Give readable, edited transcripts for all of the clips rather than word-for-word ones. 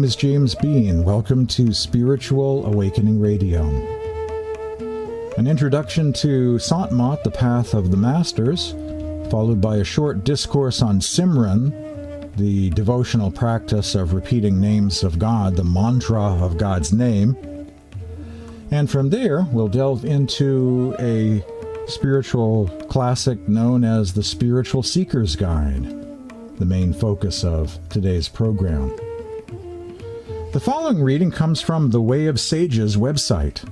is James Bean. Welcome to Spiritual Awakening Radio. An introduction to Sant, the Path of the Masters, followed by a short discourse on Simran, the devotional practice of repeating names of God, the mantra of God's name. And from there, we'll delve into a spiritual classic known as the Spiritual Seeker's Guide, the main focus of today's program. The following reading comes from The Way of Sages website,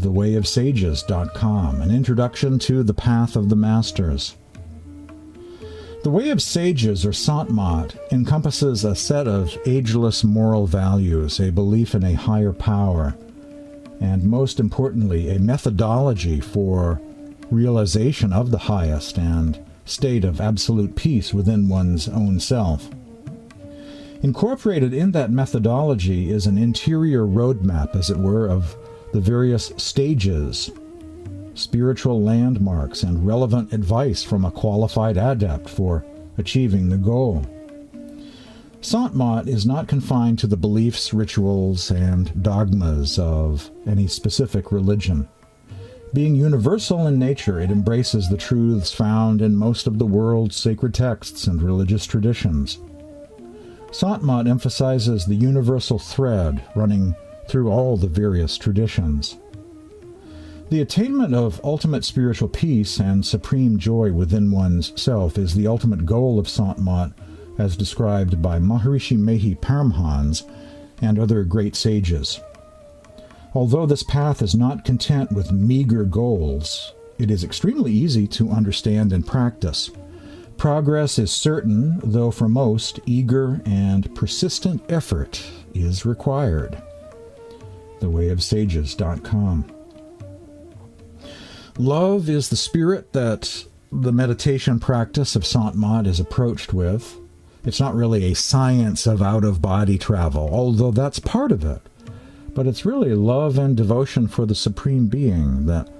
thewayofsages.com, an introduction to the Path of the Masters. The Way of Sages, or Sant, encompasses a set of ageless moral values, a belief in a higher power, and most importantly, a methodology for realization of the highest and state of absolute peace within one's own self. Incorporated in that methodology is an interior roadmap, as it were, of the various stages, spiritual landmarks, and relevant advice from a qualified adept for achieving the goal. Sant is not confined to the beliefs, rituals, and dogmas of any specific religion. Being universal in nature, it embraces the truths found in most of the world's sacred texts and religious traditions. Sant emphasizes the universal thread running through all the various traditions. The attainment of ultimate spiritual peace and supreme joy within one's self is the ultimate goal of Sant, as described by Maharishi Mehi Paramhans and other great sages. Although this path is not content with meager goals, it is extremely easy to understand and practice. Progress is certain, though for most, eager and persistent effort is required. thewayofsages.com. Love is the spirit that the meditation practice of Sant is approached with. It's not really a science of out-of-body travel, although that's part of it. But it's really love and devotion for the Supreme Being that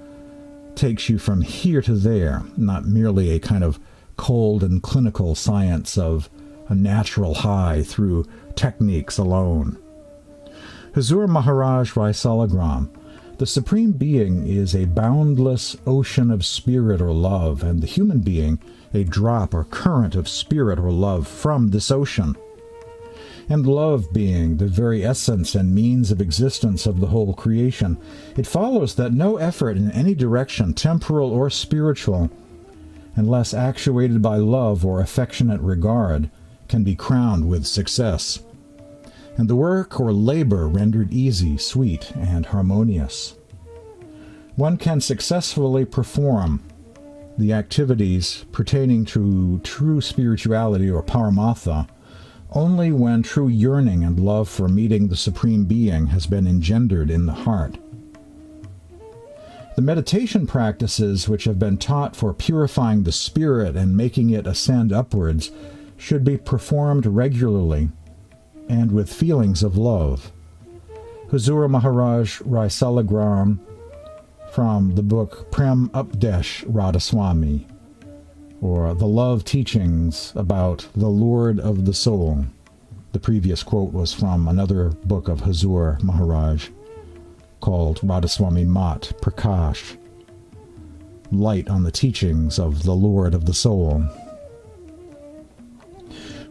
takes you from here to there, not merely a kind of cold and clinical science of a natural high through techniques alone. Hazur Maharaj Raisalagram, the Supreme Being is a boundless ocean of spirit or love, and the human being a drop or current of spirit or love from this ocean. And love being the very essence and means of existence of the whole creation, it follows that no effort in any direction, temporal or spiritual, unless actuated by love or affectionate regard, can be crowned with success, and the work or labor rendered easy, sweet, and harmonious. One can successfully perform the activities pertaining to true spirituality or paramatha only when true yearning and love for meeting the Supreme Being has been engendered in the heart. The meditation practices which have been taught for purifying the spirit and making it ascend upwards should be performed regularly and with feelings of love. Hazur Maharaj Raisalagram, from the book Prem Updesh Radhaswami, or The Love Teachings About the Lord of the Soul. The previous quote was from another book of Hazur Maharaj called Radhaswami Mat Prakash, Light on the Teachings of the Lord of the Soul.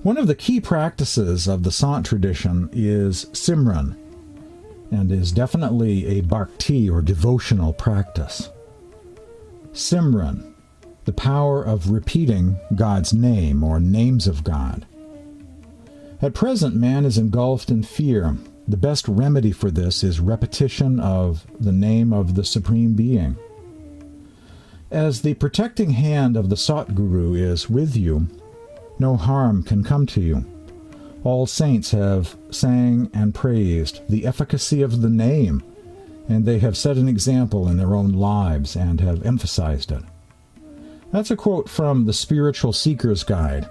One of the key practices of the Sant tradition is Simran, and is definitely a bhakti or devotional practice. Simran, the power of repeating God's name or names of God. At present, man is engulfed in fear. The best remedy for this is repetition of the name of the Supreme Being. As the protecting hand of the Satguru is with you, no harm can come to you. All saints have sang and praised the efficacy of the name, and they have set an example in their own lives and have emphasized it. That's a quote from the Spiritual Seeker's Guide.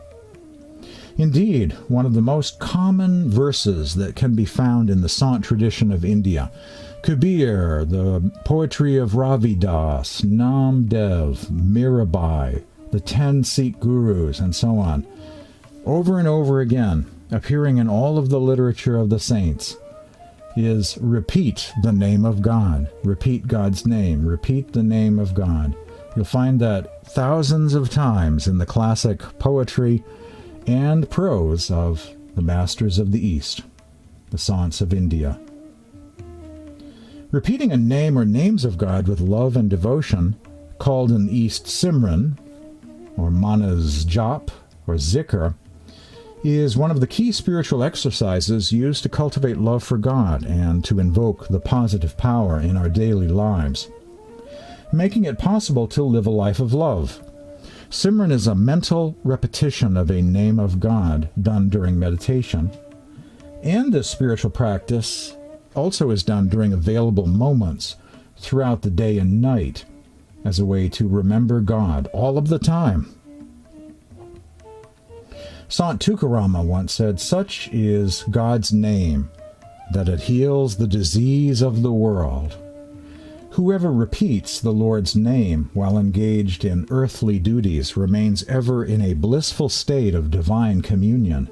Indeed, one of the most common verses that can be found in the Sant tradition of India, Kabir, the poetry of Ravidas, Namdev, Mirabai, the 10 Sikh gurus, and so on. Over and over again, appearing in all of the literature of the saints, is repeat the name of God. Repeat God's name. Repeat the name of God. You'll find that thousands of times in the classic poetry and prose of the masters of the East, the Sants of India. Repeating a name or names of God with love and devotion, called in the East Simran, or Mana's Jap, or Zikr, is one of the key spiritual exercises used to cultivate love for God and to invoke the positive power in our daily lives, making it possible to live a life of love. Simran is a mental repetition of a name of God done during meditation, and this spiritual practice also is done during available moments throughout the day and night as a way to remember God all of the time. Sant Tukarama once said, "Such is God's name, that it heals the disease of the world." Whoever repeats the Lord's name while engaged in earthly duties remains ever in a blissful state of divine communion.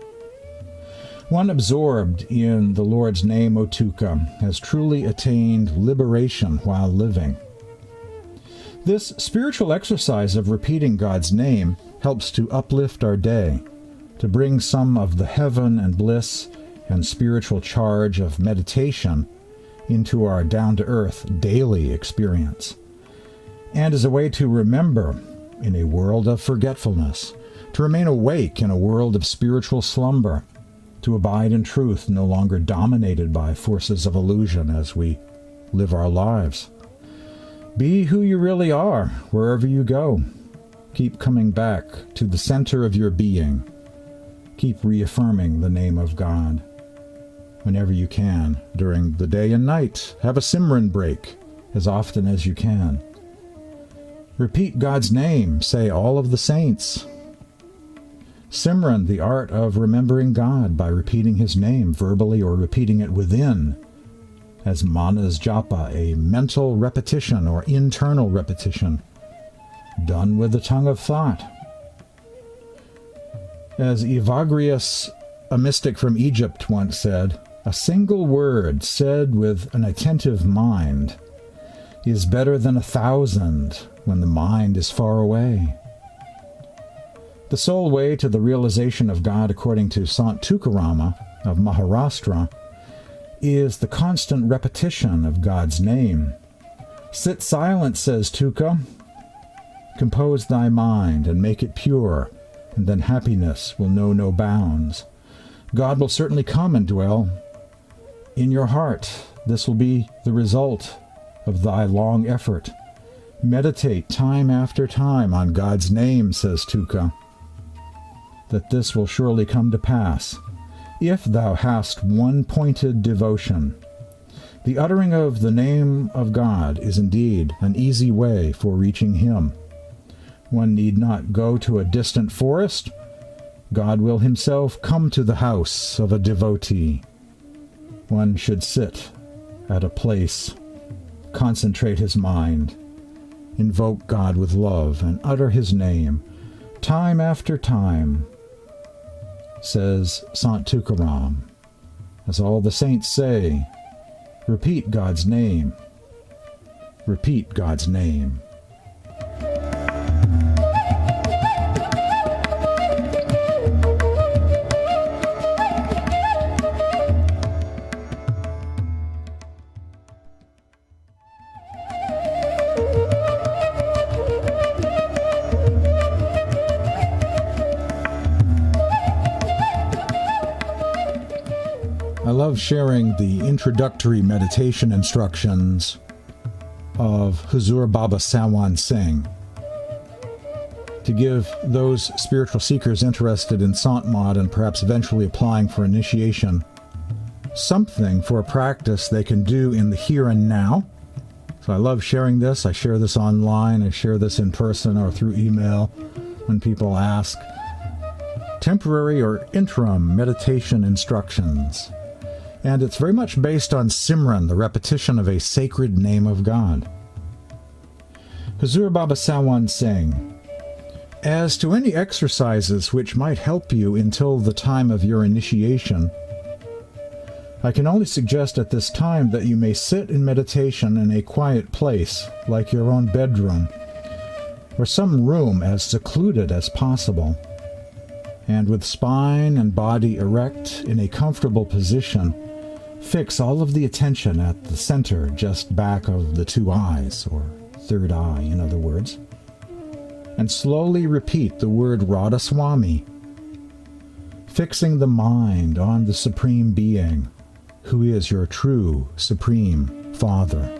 One absorbed in the Lord's name, O Tuka, has truly attained liberation while living. This spiritual exercise of repeating God's name helps to uplift our day, to bring some of the heaven and bliss and spiritual charge of meditation into our down-to-earth daily experience, and as a way to remember in a world of forgetfulness, to remain awake in a world of spiritual slumber, to abide in truth no longer dominated by forces of illusion as we live our lives. Be who you really are wherever you go. Keep coming back to the center of your being. Keep reaffirming the name of God whenever you can, during the day and night. Have a Simran break as often as you can. Repeat God's name. Say all of the saints. Simran, the art of remembering God by repeating his name verbally or repeating it within, as Mana's Japa, a mental repetition or internal repetition, done with the tongue of thought. As Evagrius, a mystic from Egypt, once said, "A single word said with an attentive mind is better than 1,000 when the mind is far away." The sole way to the realization of God, according to Sant Tukarama of Maharashtra, is the constant repetition of God's name. Sit silent, says Tuka. Compose thy mind and make it pure, and then happiness will know no bounds. God will certainly come and dwell in your heart. This will be the result of thy long effort. Meditate time after time on God's name, says Tuka, that this will surely come to pass, if thou hast one-pointed devotion. The uttering of the name of God is indeed an easy way for reaching him. One need not go to a distant forest. God will himself come to the house of a devotee. One should sit at a place, concentrate his mind, invoke God with love, and utter his name time after time, says Sant Tukaram. As all the saints say, repeat God's name. Repeat God's name. I love sharing the introductory meditation instructions of Huzur Baba Sawan Singh to give those spiritual seekers interested in Sant Mod and perhaps eventually applying for initiation something for a practice they can do in the here and now. So I love sharing this. I share this online. I share this in person or through email when people ask. Temporary or interim meditation instructions. And it's very much based on Simran, the repetition of a sacred name of God. Huzur Baba Sawan Singh, As to any exercises which might help you until the time of your initiation, I can only suggest at this time that you may sit in meditation in a quiet place, like your own bedroom, or some room as secluded as possible, and with spine and body erect in a comfortable position, fix all of the attention at the center just back of the two eyes, or third eye, in other words, and slowly repeat the word Radhasoami, fixing the mind on the Supreme Being, who is your true Supreme Father.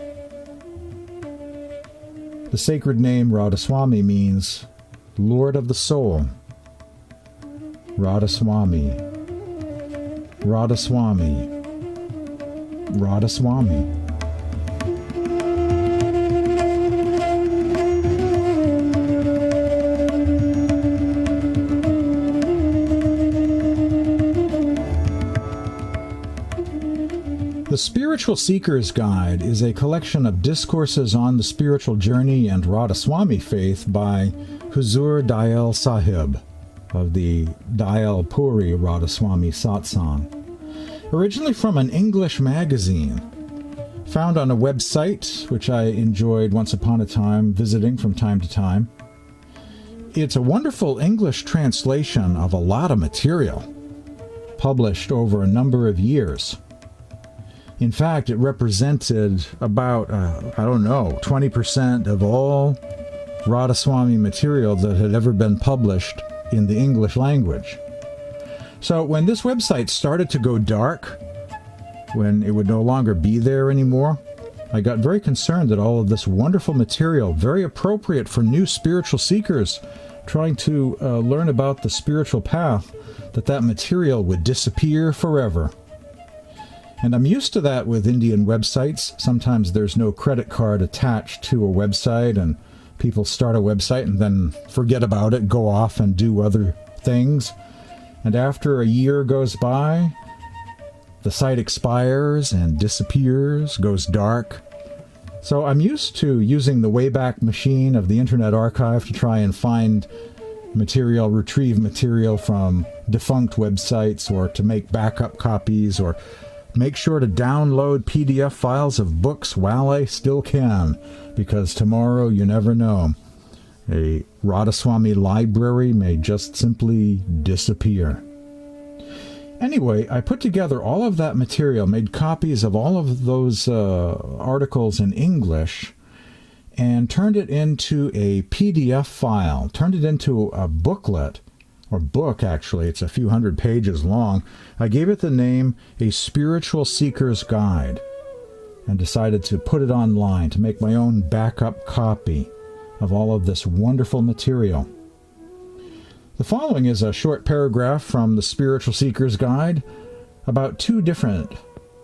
The sacred name Radhasoami means Lord of the Soul. Radhasoami, Radhasoami, Radhasoami. The Spiritual Seeker's Guide is a collection of discourses on the spiritual journey and Radhaswami faith by Huzur Dayal Sahib of the Dayal Puri Radhaswami Satsang, originally from an English magazine, found on a website which I enjoyed once upon a time visiting from time to time. It's a wonderful English translation of a lot of material, published over a number of years. In fact, it represented about, 20% of all Radhaswami material that had ever been published in the English language. So when this website started to go dark, when it would no longer be there anymore, I got very concerned that all of this wonderful material, very appropriate for new spiritual seekers trying to learn about the spiritual path, that material would disappear forever. And I'm used to that with Indian websites. Sometimes there's no credit card attached to a website, and people start a website and then forget about it, go off and do other things. And after a year goes by, the site expires and disappears, goes dark. So I'm used to using the Wayback Machine of the Internet Archive to try and find material, retrieve material from defunct websites, or to make backup copies, or make sure to download PDF files of books while I still can, because tomorrow you never know. A Radhaswami library may just simply disappear. Anyway, I put together all of that material, made copies of all of those articles in English, and turned it into a PDF file, turned it into a booklet, or book actually, it's a few hundred pages long. I gave it the name A Spiritual Seeker's Guide, and decided to put it online to make my own backup copy of all of this wonderful material. The following is a short paragraph from the Spiritual Seeker's Guide about two different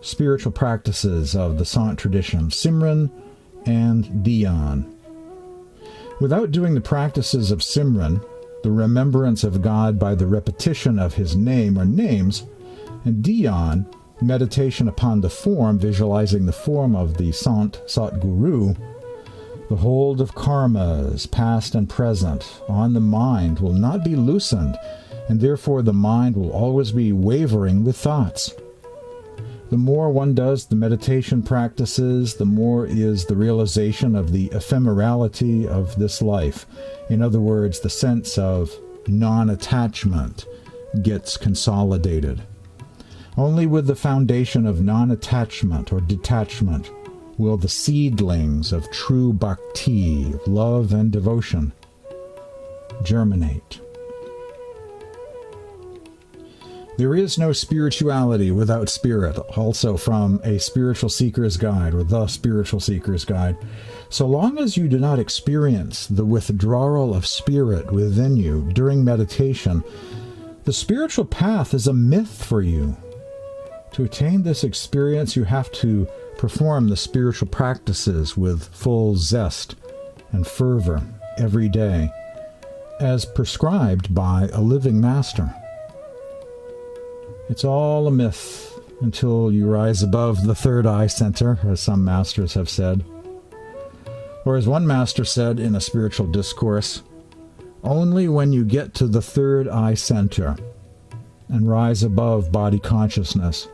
spiritual practices of the Sant tradition, Simran and Dhyan. Without doing the practices of Simran, the remembrance of God by the repetition of his name or names, and Dhyan, meditation upon the form, visualizing the form of the Sant Satguru, the hold of karmas, past and present, on the mind will not be loosened, and therefore the mind will always be wavering with thoughts. The more one does the meditation practices, the more is the realization of the ephemerality of this life. In other words, the sense of non-attachment gets consolidated. Only with the foundation of non-attachment or detachment will the seedlings of true bhakti, love and devotion, germinate. There is no spirituality without spirit, also from A Spiritual Seeker's Guide, or The Spiritual Seeker's Guide. So long as you do not experience the withdrawal of spirit within you during meditation, the spiritual path is a myth for you. To attain this experience, you have to perform the spiritual practices with full zest and fervor every day, as prescribed by a living master. It's all a myth until you rise above the third eye center, as some masters have said. Or as one master said in a spiritual discourse, Only when you get to the third eye center and rise above body consciousness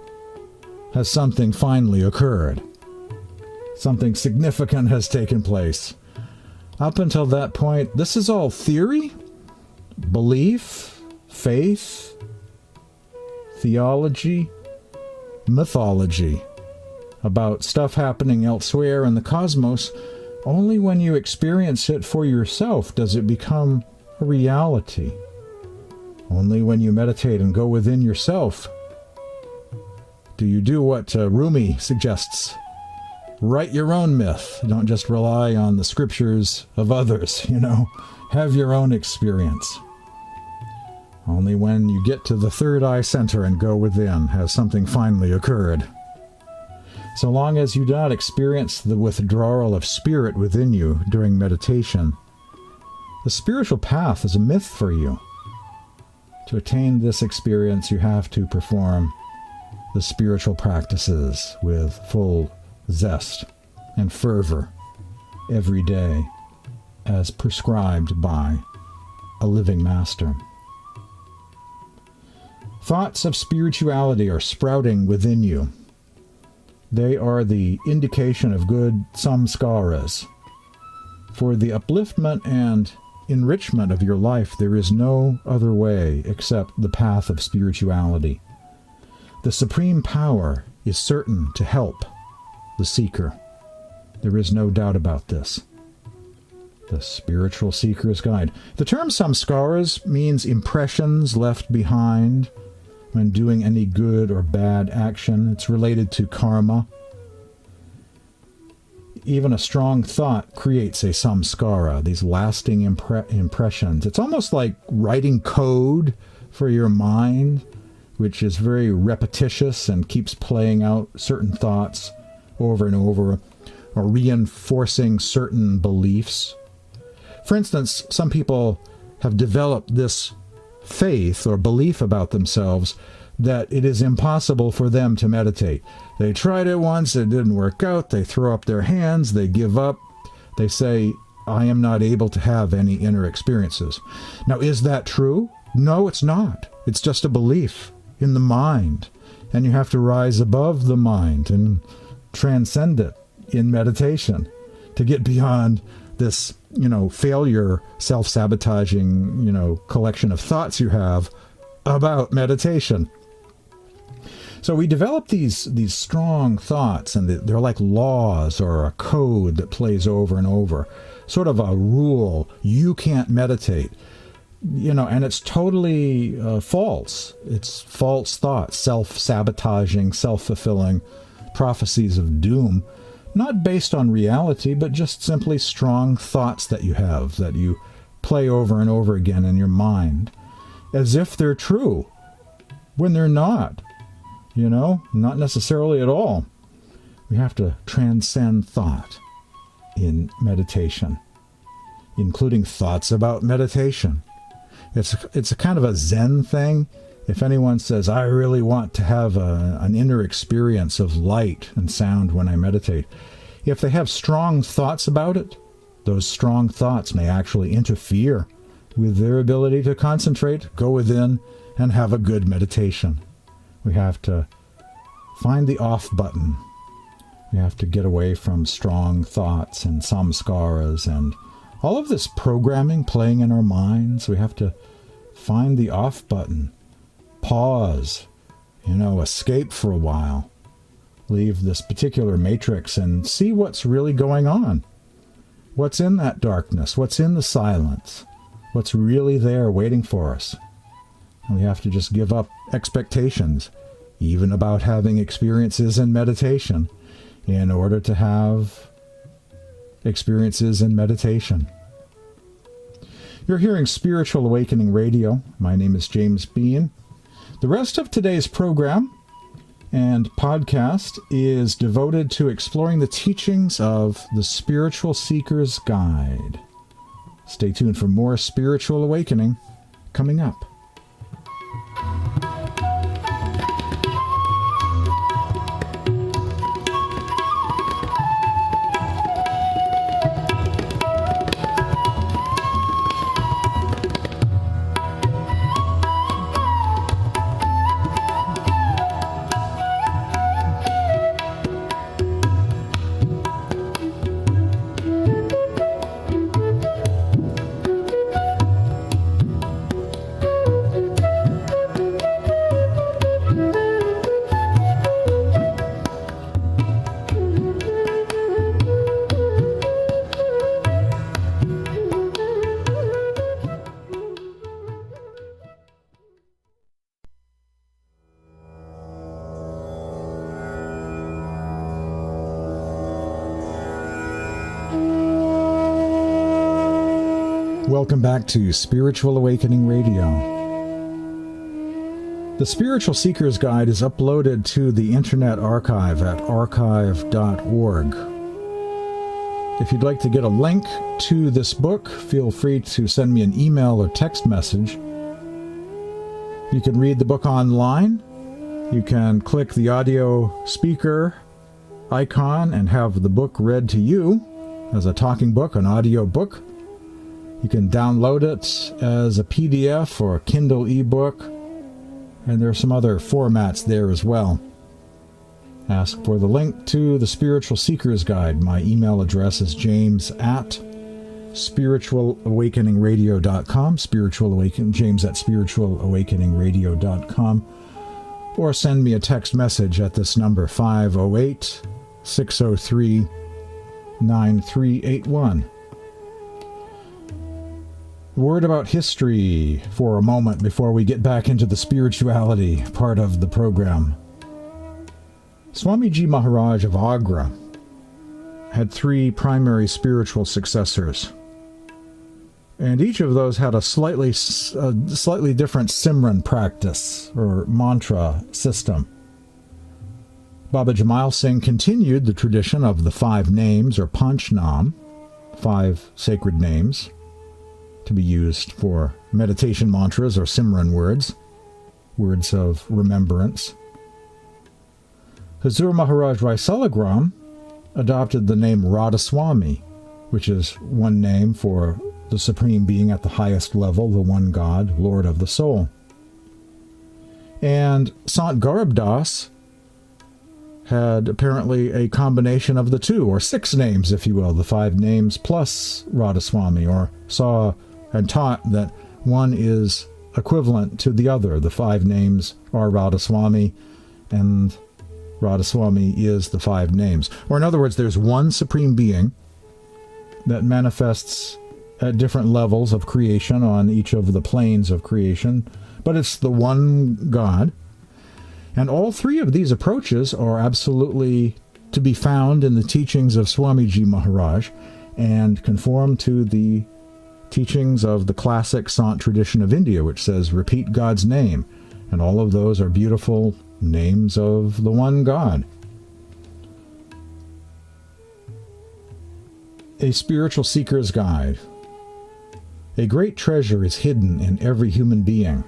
has something finally occurred. Something significant has taken place. Up until that point, this is all theory, belief, faith, theology, mythology about stuff happening elsewhere in the cosmos. Only when you experience it for yourself does it become a reality. Only when you meditate and go within yourself do you do what Rumi suggests. Write your own myth. Don't just rely on the scriptures of others, Have your own experience. Only when you get to the third eye center and go within has something finally occurred. So long as you do not experience the withdrawal of spirit within you during meditation, the spiritual path is a myth for you. To attain this experience, you have to perform the spiritual practices with full zest and fervor every day, as prescribed by a living master. Thoughts of spirituality are sprouting within you. They are the indication of good samskaras. For the upliftment and enrichment of your life, there is no other way except the path of spirituality. The supreme power is certain to help the seeker. There is no doubt about this. The spiritual seeker's guide. The term samskaras means impressions left behind when doing any good or bad action. It's related to karma. Even a strong thought creates a samskara, these lasting impressions. It's almost like writing code for your mind, which is very repetitious and keeps playing out certain thoughts over and over, or reinforcing certain beliefs. For instance, some people have developed this faith or belief about themselves that it is impossible for them to meditate. They tried it once, it didn't work out, they throw up their hands, they give up, they say, I am not able to have any inner experiences. Now, is that true? No, it's not. It's just a belief in the mind, and you have to rise above the mind and transcend it in meditation to get beyond this, failure, self-sabotaging, collection of thoughts you have about meditation. So we develop these strong thoughts, and they're like laws or a code that plays over and over, sort of a rule. You can't meditate, and it's totally false. It's false thoughts, self-sabotaging, self-fulfilling prophecies of doom, not based on reality, but just simply strong thoughts that you have, that you play over and over again in your mind, as if they're true, when they're not. Not necessarily at all. We have to transcend thought in meditation, including thoughts about meditation. It's a kind of a Zen thing. If anyone says, I really want to have an inner experience of light and sound when I meditate, if they have strong thoughts about it, those strong thoughts may actually interfere with their ability to concentrate, go within, and have a good meditation. We have to find the off button. We have to get away from strong thoughts and samskaras and all of this programming playing in our minds. We have to find the off button. Pause. Escape for a while. Leave this particular matrix and see what's really going on. What's in that darkness? What's in the silence? What's really there waiting for us? And we have to just give up expectations, even about having experiences in meditation, in order to have experiences in meditation. You're hearing Spiritual Awakening Radio. My name is James Bean. The rest of today's program and podcast is devoted to exploring the teachings of the Spiritual Seeker's Guide. Stay tuned for more Spiritual Awakening coming up. Welcome back to Spiritual Awakening Radio. The Spiritual Seeker's Guide is uploaded to the Internet Archive at archive.org. If you'd like to get a link to this book, feel free to send me an email or text message. You can read the book online. You can click the audio speaker icon and have the book read to you as a talking book, an audio book. You can download it as a PDF or a Kindle ebook, and there are some other formats there as well. Ask for the link to the Spiritual Seeker's Guide. My email address is james@spiritualawakeningradio.com, james@spiritualawakeningradio.com, or send me a text message at this number, 508-603-9381. Word about history for a moment before we get back into the spirituality part of the program. Swamiji Maharaj of Agra had 3 primary spiritual successors, and each of those had a slightly different Simran practice or mantra system. Baba Jamal Singh continued the tradition of the 5 names or Panchnam, 5 sacred names, to be used for meditation mantras or Simran words, words of remembrance. Hazur Maharaj Raisalagram adopted the name Radhaswami, which is one name for the Supreme Being at the highest level, the one God, Lord of the soul. And Sant Garib Das had apparently a combination of the 2, or 6 names, if you will, the 5 names plus Radhaswami, or saw and taught that one is equivalent to the other. The 5 names are Radhaswami, and Radhaswami is the 5 names. Or in other words, there's one Supreme Being that manifests at different levels of creation on each of the planes of creation, but it's the one God. And all 3 of these approaches are absolutely to be found in the teachings of Swamiji Maharaj and conform to the teachings of the classic Sant tradition of India, which says, repeat God's name. And all of those are beautiful names of the one God. A Spiritual Seeker's Guide. A great treasure is hidden in every human being.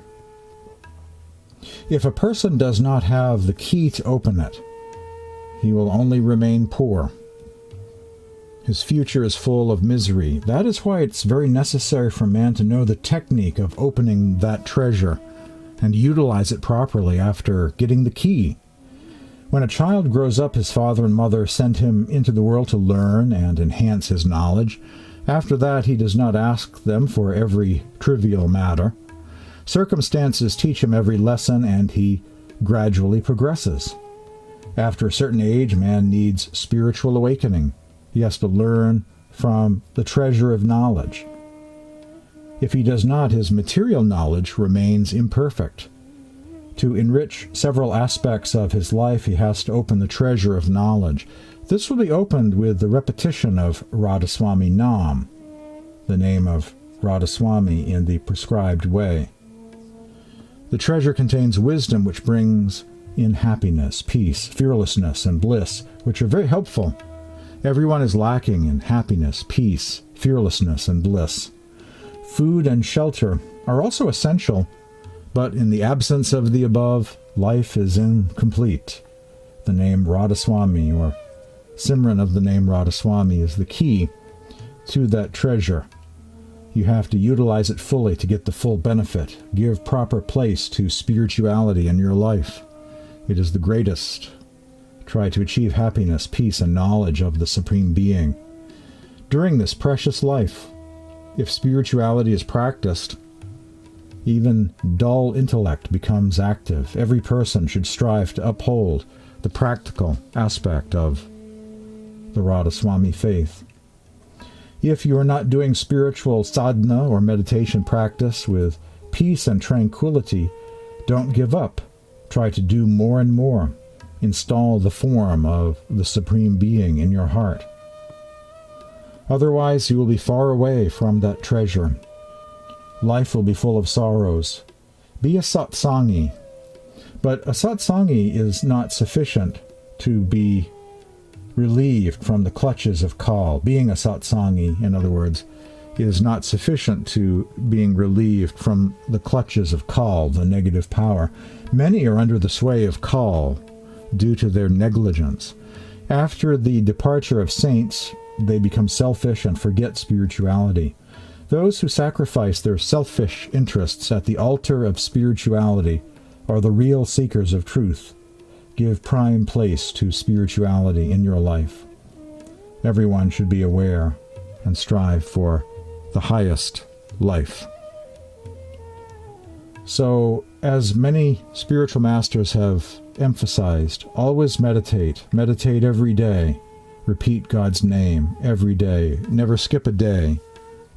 If a person does not have the key to open it, he will only remain poor. His future is full of misery. That is why it's very necessary for man to know the technique of opening that treasure and utilize it properly after getting the key. When a child grows up, his father and mother send him into the world to learn and enhance his knowledge. After that, he does not ask them for every trivial matter. Circumstances teach him every lesson, and he gradually progresses. After a certain age, man needs spiritual awakening. He has to learn from the treasure of knowledge. If he does not, his material knowledge remains imperfect. To enrich several aspects of his life, he has to open the treasure of knowledge. This will be opened with the repetition of Radhaswami Nam, the name of Radhaswami, in the prescribed way. The treasure contains wisdom, which brings in happiness, peace, fearlessness, and bliss, which are very helpful. Everyone is lacking in happiness, peace, fearlessness, and bliss. Food and shelter are also essential, but in the absence of the above, life is incomplete. The name Radhaswami, or Simran of the name Radhaswami, is the key to that treasure. You have to utilize it fully to get the full benefit. Give proper place to spirituality in your life. It is the greatest. Try to achieve happiness, peace, and knowledge of the Supreme Being. During this precious life, if spirituality is practiced, even dull intellect becomes active. Every person should strive to uphold the practical aspect of the Radhaswami faith. If you are not doing spiritual sadhana or meditation practice with peace and tranquility, don't give up. Try to do more and more. Install the form of the Supreme Being in your heart. Otherwise, you will be far away from that treasure. Life will be full of sorrows. Be a satsangi. But a satsangi is not sufficient to be relieved from the clutches of kal. Being a satsangi, in other words, is not sufficient to being relieved from the clutches of kal, the negative power. Many are under the sway of kal due to their negligence. After the departure of saints, they become selfish and forget spirituality. Those who sacrifice their selfish interests at the altar of spirituality are the real seekers of truth. Give prime place to spirituality in your life. Everyone should be aware and strive for the highest life. So, as many spiritual masters have emphasized, always meditate. Meditate every day. Repeat God's name every day. Never skip a day.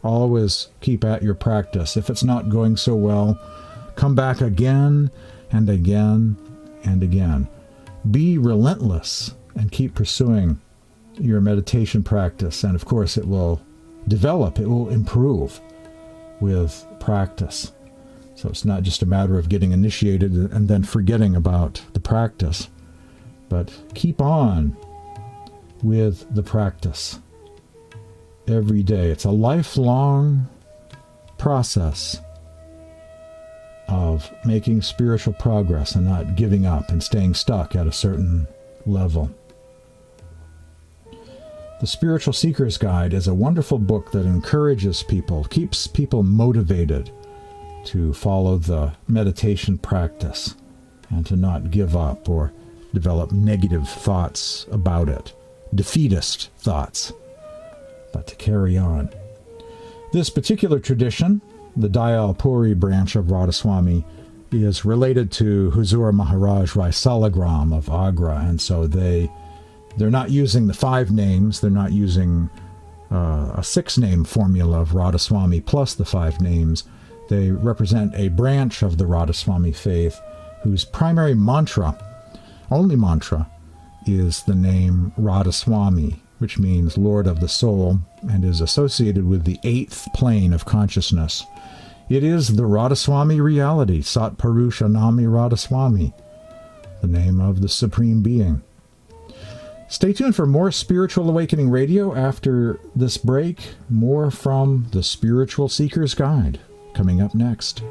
Always keep at your practice. If it's not going so well, come back again and again and again. Be relentless and keep pursuing your meditation practice. And of course, it will develop, it will improve with practice. So it's not just a matter of getting initiated and then forgetting about the practice, but keep on with the practice every day. It's a lifelong process of making spiritual progress and not giving up and staying stuck at a certain level. The Spiritual Seeker's Guide is a wonderful book that encourages people, keeps people motivated to follow the meditation practice and to not give up or develop negative thoughts about it, defeatist thoughts, but to carry on. This particular tradition, the Dayalpuri branch of Radhaswami, is related to Huzur Maharaj Rai Salagram of Agra, and so they're not using the 5 names, they're not using a 6-name formula of Radhaswami plus the 5 names. They represent a branch of the Radhaswami faith whose primary mantra, only mantra, is the name Radhaswami, which means Lord of the Soul, and is associated with the 8th plane of consciousness. It is the Radhaswami reality, Sat Purusha Nami Radhaswami, the name of the Supreme Being. Stay tuned for more Spiritual Awakening Radio after this break. More from the Spiritual Seeker's Guide coming up next.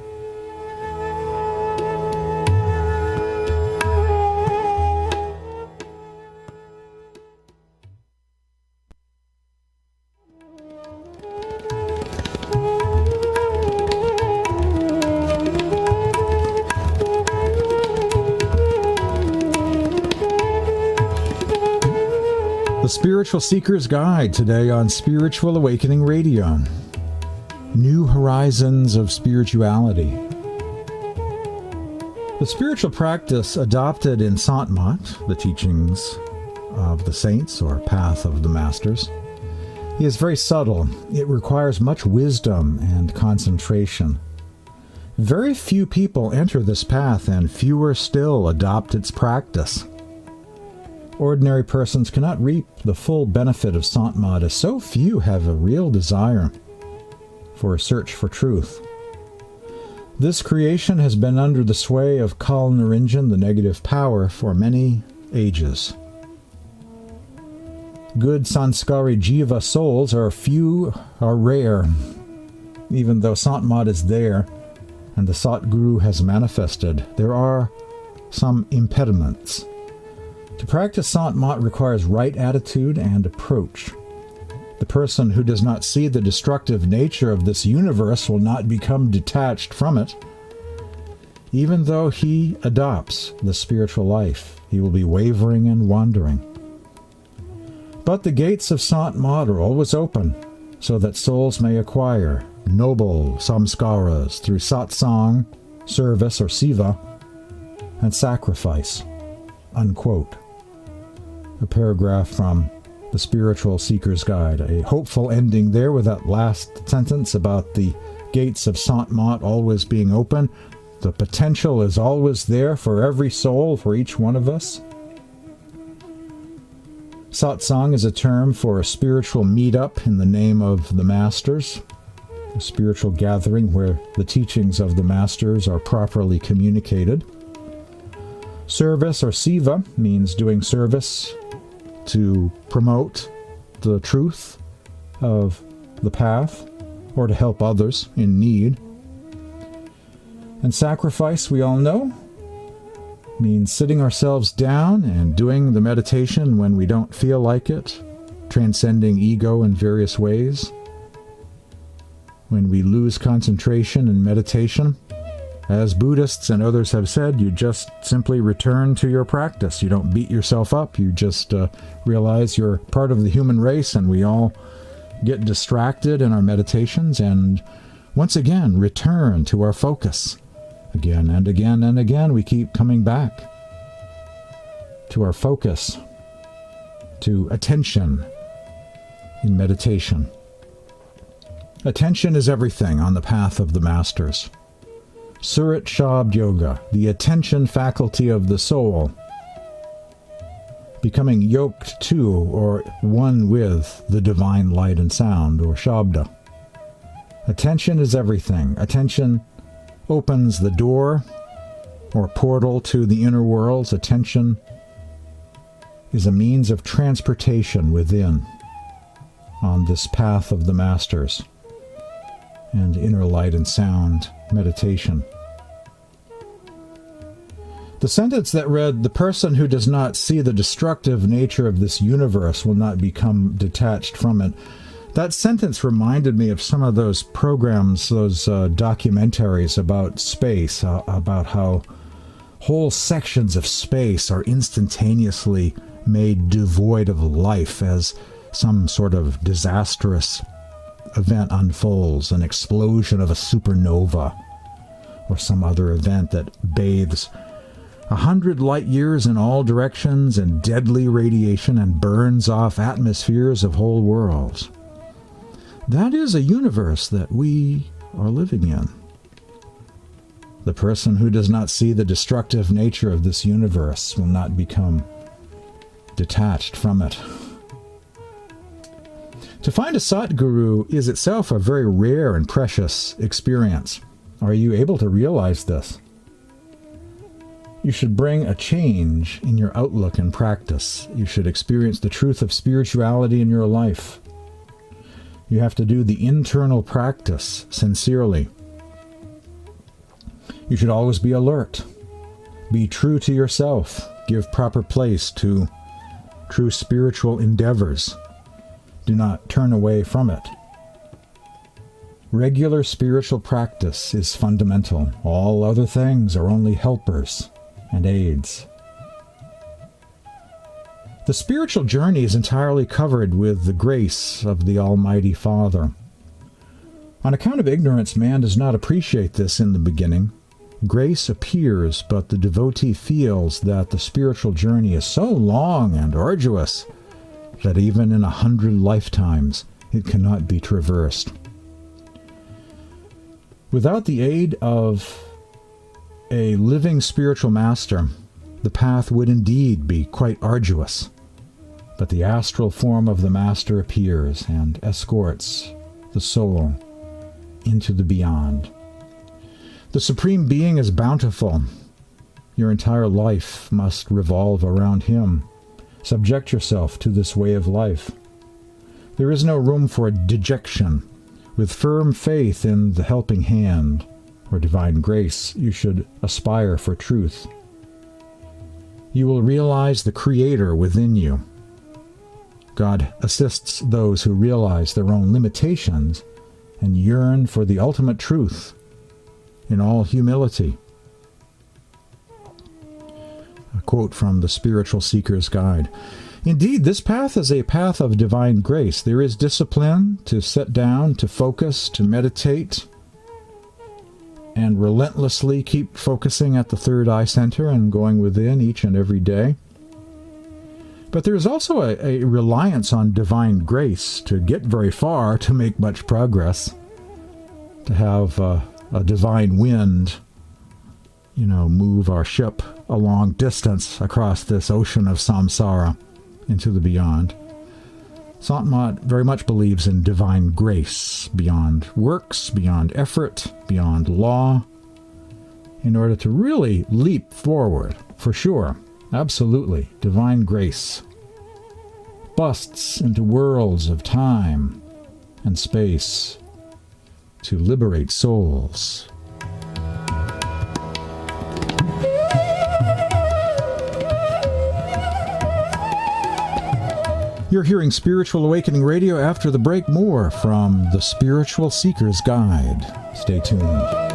The Spiritual Seeker's Guide today on Spiritual Awakening Radio. New Horizons of Spirituality. The spiritual practice adopted in Sant, the teachings of the saints or path of the masters, is very subtle. It requires much wisdom and concentration. Very few people enter this path, and fewer still adopt its practice. Ordinary persons cannot reap the full benefit of Sant, as so few have a real desire for a search for truth. This creation has been under the sway of Kal Niranjan, the negative power, for many ages. Good Samskari Jiva souls are rare. Even though Sant is there and the Satguru has manifested, there are some impediments. To practice Sant requires right attitude and approach. The person who does not see the destructive nature of this universe will not become detached from it. Even though he adopts the spiritual life, he will be wavering and wandering. But the gates of Sant are always open, so that souls may acquire noble Samskaras through Satsang, service or Siva, and sacrifice. Unquote. A paragraph from The Spiritual Seeker's Guide. A hopeful ending there with that last sentence about the gates of Sant always being open. The potential is always there for every soul, for each one of us. Satsang is a term for a spiritual meetup in the name of the masters, a spiritual gathering where the teachings of the masters are properly communicated. Service, or seva, means doing service to promote the truth of the path or to help others in need. And sacrifice, we all know, means sitting ourselves down and doing the meditation when we don't feel like it, transcending ego in various ways. When we lose concentration in meditation, as Buddhists and others have said, you just simply return to your practice. You don't beat yourself up. You just realize you're part of the human race, and we all get distracted in our meditations and once again return to our focus. Again and again and again, we keep coming back to our focus, to attention in meditation. Attention is everything on the path of the masters. Surat Shabd Yoga, the attention faculty of the soul, becoming yoked to or one with the divine light and sound, or Shabda. Attention is everything. Attention opens the door or portal to the inner worlds. Attention is a means of transportation within on this path of the masters and inner light and sound meditation. The sentence that read, "The person who does not see the destructive nature of this universe will not become detached from it," that sentence reminded me of some of those programs, those documentaries about space, about how whole sections of space are instantaneously made devoid of life as some sort of disastrous event unfolds, an explosion of a supernova, or some other event that bathes 100 light years in all directions in deadly radiation and burns off atmospheres of whole worlds. That is a universe that we are living in. The person who does not see the destructive nature of this universe will not become detached from it. To find a Satguru is itself a very rare and precious experience. Are you able to realize this? You should bring a change in your outlook and practice. You should experience the truth of spirituality in your life. You have to do the internal practice sincerely. You should always be alert. Be true to yourself. Give proper place to true spiritual endeavors. Do not turn away from it. Regular spiritual practice is fundamental. All other things are only helpers and aids. The spiritual journey is entirely covered with the grace of the Almighty Father. On account of ignorance, man does not appreciate this in the beginning. Grace appears, but the devotee feels that the spiritual journey is so long and arduous that even in 100 lifetimes it cannot be traversed. Without the aid of a living spiritual master, the path would indeed be quite arduous. But the astral form of the master appears and escorts the soul into the beyond. The Supreme Being is bountiful. Your entire life must revolve around Him. Subject yourself to this way of life. There is no room for dejection. With firm faith in the helping hand or divine grace, you should aspire for truth. You will realize the Creator within you. God assists those who realize their own limitations and yearn for the ultimate truth in all humility. A quote from the Spiritual Seeker's Guide. Indeed, this path is a path of divine grace. There is discipline to sit down, to focus, to meditate, and relentlessly keep focusing at the third eye center and going within each and every day. But there is also a reliance on divine grace to get very far, to make much progress, to have a divine wind, move our ship a long distance across this ocean of samsara into the beyond. Sant Mat very much believes in divine grace, beyond works, beyond effort, beyond law, in order to really leap forward, for sure, absolutely, divine grace. Busts into worlds of time and space to liberate souls. You're hearing Spiritual Awakening Radio. After the break, more from The Spiritual Seeker's Guide. Stay tuned.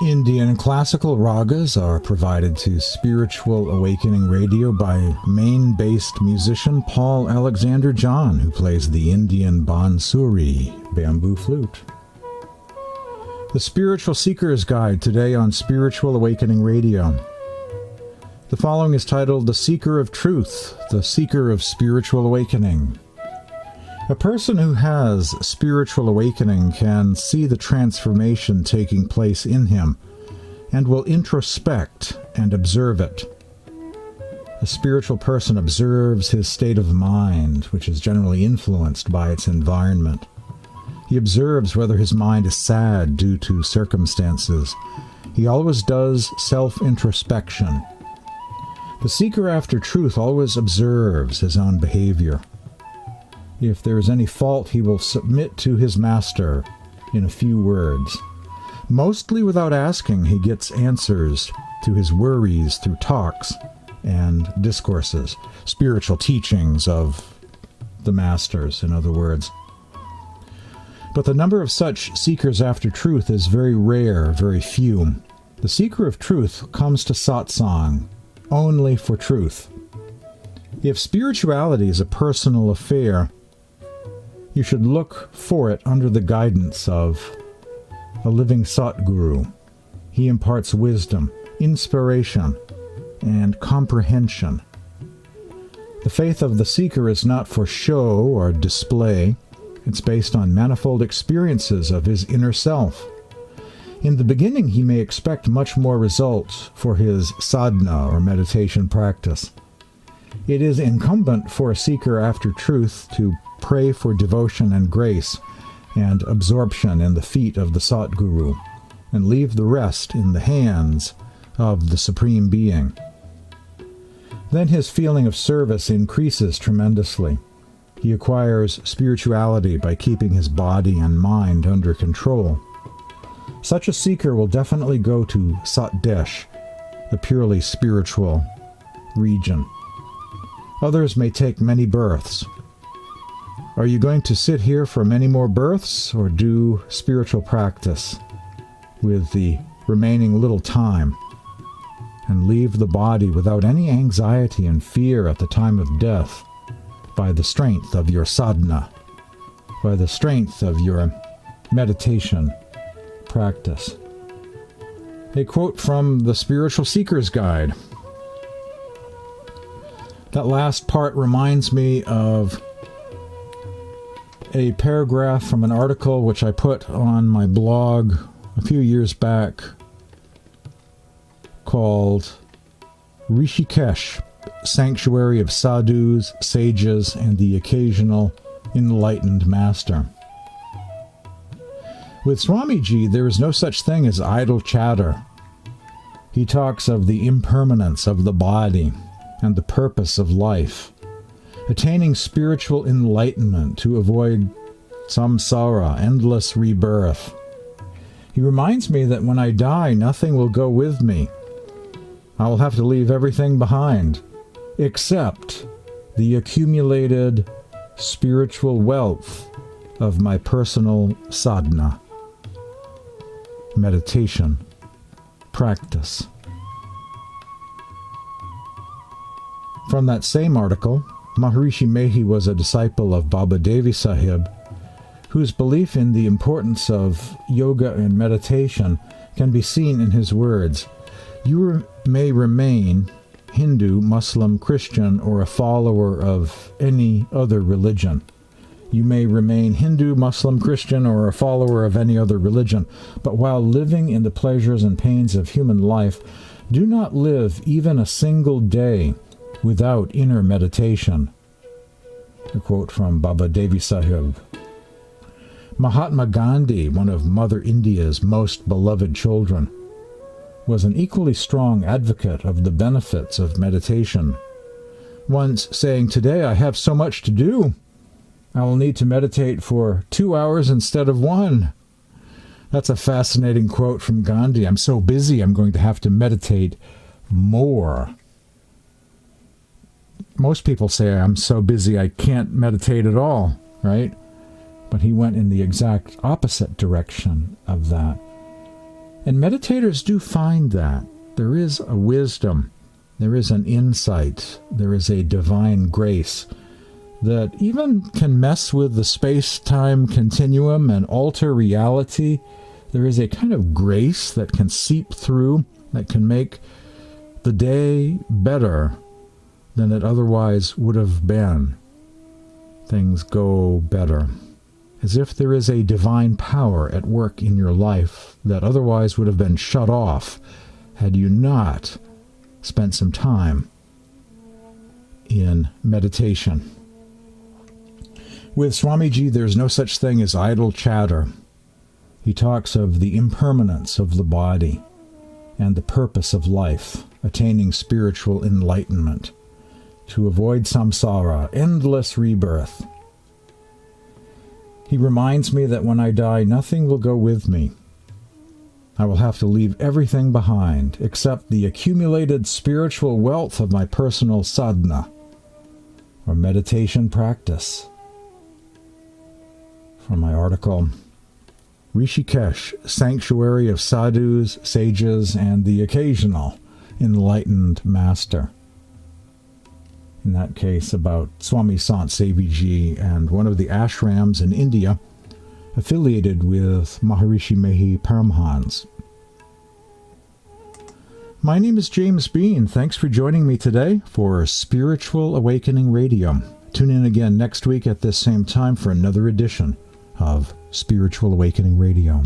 Indian classical ragas are provided to Spiritual Awakening Radio by Maine-based musician Paul Alexander John, who plays the Indian bansuri, bamboo flute. The Spiritual Seeker's Guide today on Spiritual Awakening Radio. The following is titled The Seeker of Truth, the Seeker of Spiritual Awakening. A person who has spiritual awakening can see the transformation taking place in him and will introspect and observe it. A spiritual person observes his state of mind, which is generally influenced by its environment. He observes whether his mind is sad due to circumstances. He always does self-introspection. The seeker after truth always observes his own behavior. If there is any fault, he will submit to his master in a few words. Mostly without asking, he gets answers to his worries through talks and discourses, spiritual teachings of the masters, in other words. But the number of such seekers after truth is very rare, very few. The seeker of truth comes to satsang only for truth. If spirituality is a personal affair, you should look for it under the guidance of a living Satguru. He imparts wisdom, inspiration, and comprehension. The faith of the seeker is not for show or display. It's based on manifold experiences of his inner self. In the beginning, he may expect much more results for his sadhana or meditation practice. It is incumbent for a seeker after truth to pray for devotion and grace and absorption in the feet of the Satguru, and leave the rest in the hands of the Supreme Being. Then his feeling of service increases tremendously. He acquires spirituality by keeping his body and mind under control. Such a seeker will definitely go to Satdesh, the purely spiritual region. Others may take many births. Are you going to sit here for many more births, or do spiritual practice with the remaining little time and leave the body without any anxiety and fear at the time of death by the strength of your sadhana, by the strength of your meditation practice? A quote from the Spiritual Seeker's Guide. That last part reminds me of a paragraph from an article which I put on my blog a few years back called Rishikesh, Sanctuary of Sadhus, Sages, and the Occasional Enlightened Master. With Swamiji, there is no such thing as idle chatter. He talks of the impermanence of the body and the purpose of life, attaining spiritual enlightenment to avoid samskara, endless rebirth. He reminds me that when I die, nothing will go with me. I will have to leave everything behind, except the accumulated spiritual wealth of my personal sadhana, meditation, practice. From that same article, Maharishi Mehi was a disciple of Baba Devi Sahib, whose belief in the importance of yoga and meditation can be seen in his words, "You may remain Hindu, Muslim, Christian, or a follower of any other religion. You may remain Hindu, Muslim, Christian, or a follower of any other religion, but while living in the pleasures and pains of human life, do not live even a single day without inner meditation." A quote from Baba Devi Sahib. Mahatma Gandhi, one of Mother India's most beloved children, was an equally strong advocate of the benefits of meditation, once saying, "Today I have so much to do. I will need to meditate for 2 hours instead of 1. That's a fascinating quote from Gandhi. I'm so busy, I'm going to have to meditate more. Most people say, I'm so busy I can't meditate at all, right? But he went in the exact opposite direction of that. And meditators do find that. There is a wisdom, there is an insight, there is a divine grace that even can mess with the space-time continuum and alter reality. There is a kind of grace that can seep through, that can make the day better than it otherwise would have been. Things go better, as if there is a divine power at work in your life that otherwise would have been shut off had you not spent some time in meditation. With Swamiji, there's no such thing as idle chatter. He talks of the impermanence of the body and the purpose of life, attaining spiritual enlightenment to avoid samskara, endless rebirth. He reminds me that when I die, nothing will go with me. I will have to leave everything behind, except the accumulated spiritual wealth of my personal sadhana, or meditation practice. From my article, Rishikesh, Sanctuary of Sadhus, Sages, and the Occasional Enlightened Master. In that case, about Swami Sant Seviji and one of the ashrams in India affiliated with Maharishi Mehi Paramhans. My name is James Bean. Thanks for joining me today for Spiritual Awakening Radio. Tune in again next week at this same time for another edition of Spiritual Awakening Radio.